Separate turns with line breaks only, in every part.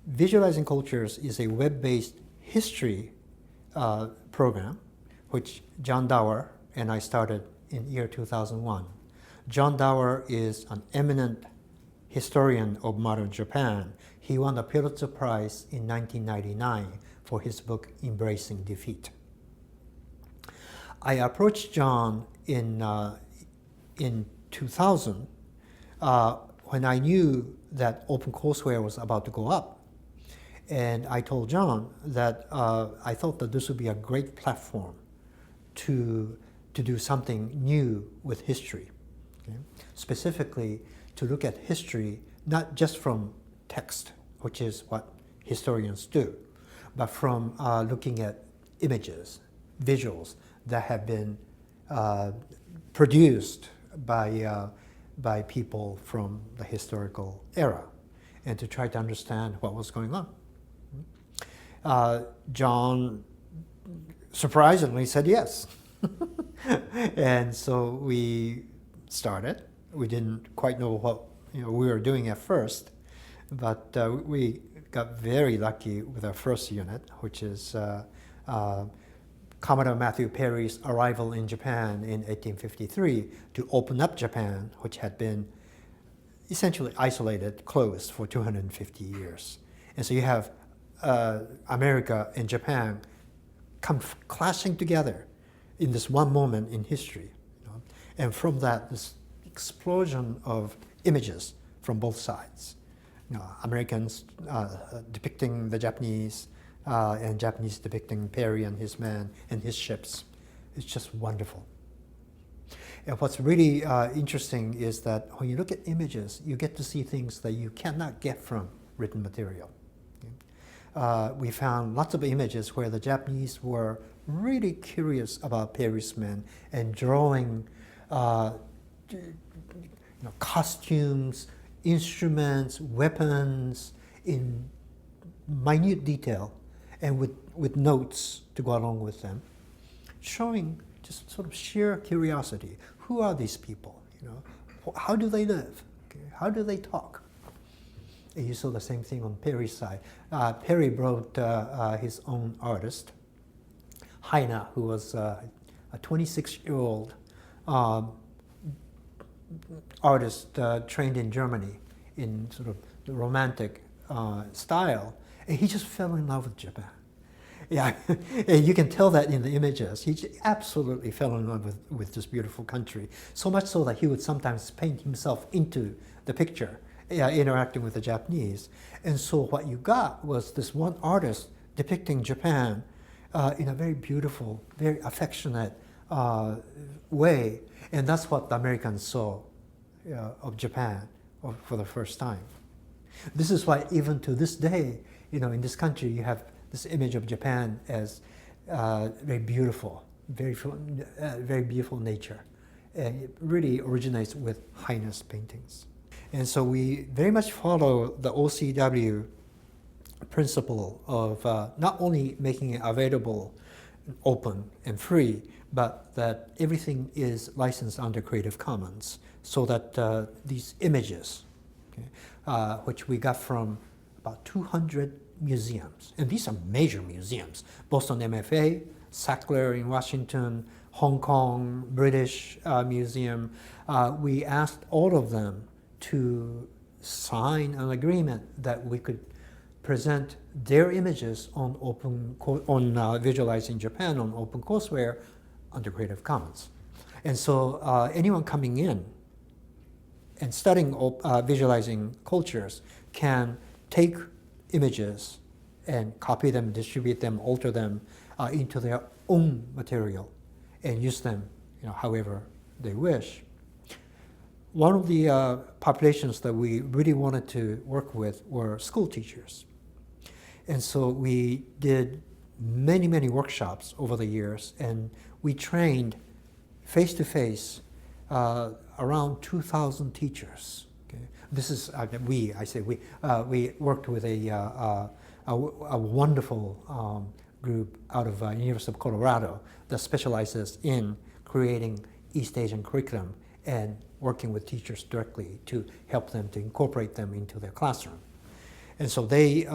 Visualizing Cultures is a web-based history program, which John Dower and I started in year 2001. John Dower is an eminent historian of modern Japan. He won the Pulitzer Prize in 1999 for his book, Embracing Defeat. I approached John in 2000 when I knew that OpenCourseWare was about to go up. And I told John that I thought that this would be a great platform to do something new with history. Okay? Specifically, to look at history not just from text, which is what historians do, but from looking at images, visuals that have been produced by people from the historical era, and to try to understand what was going on. John surprisingly said yes. And so we started. We didn't quite know what we were doing at first, but we got very lucky with our first unit, which is Commodore Matthew Perry's arrival in Japan in 1853 to open up Japan, which had been essentially isolated, closed for 250 years. And so you have America and Japan come clashing together in this one moment in history. And from that, this explosion of images from both sides. Americans depicting the Japanese, and Japanese depicting Perry and his men and his ships. It's just wonderful. And what's really interesting is that when you look at images, you get to see things that you cannot get from written material. We found lots of images where the Japanese were really curious about Perry's men and drawing costumes, instruments, weapons in minute detail, and with notes to go along with them, showing just sort of sheer curiosity. Who are these people? How do they live? Okay. How do they talk? And you saw the same thing on Perry's side. Perry brought his own artist, Heine, who was a 26-year-old artist trained in Germany in sort of the romantic style, and he just fell in love with Japan. Yeah, and you can tell that in the images. He absolutely fell in love with this beautiful country, so much so that he would sometimes paint himself into the picture, interacting with the Japanese. And so what you got was this one artist depicting Japan in a very beautiful, very affectionate way, and that's what the Americans saw of Japan for the first time. This is why even to this day, in this country, you have this image of Japan as very beautiful, very beautiful nature. And it really originates with Heine's paintings. And so we very much follow the OCW principle of not only making it available, open, and free, but that everything is licensed under Creative Commons, so that these images, okay, which we got from about 200 museums, and these are major museums, Boston MFA, Sackler in Washington, Hong Kong, British Museum. We asked all of them to sign an agreement that we could present their images on Visualizing Japan on OpenCourseWare under Creative Commons. And so anyone coming in and studying Visualizing Cultures can take images and copy them, distribute them, alter them into their own material and use them however they wish. One of the populations that we really wanted to work with were school teachers. And so we did many, many workshops over the years, and we trained face-to-face around 2,000 teachers. Okay? This is, we worked with a wonderful group out of University of Colorado that specializes in creating East Asian curriculum and working with teachers directly to help them to incorporate them into their classroom. And so they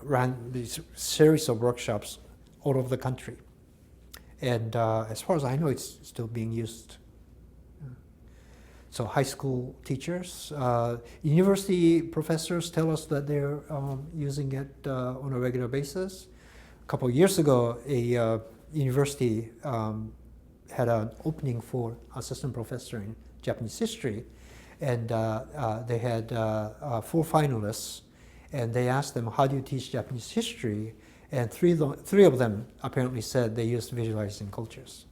ran these series of workshops all over the country. And as far as I know, it's still being used. So high school teachers, university professors tell us that they're using it on a regular basis. A couple of years ago, a university had an opening for assistant professor in Japanese history, and they had 4 finalists, and they asked them, how do you teach Japanese history? And three of them apparently said they used visualizing cultures.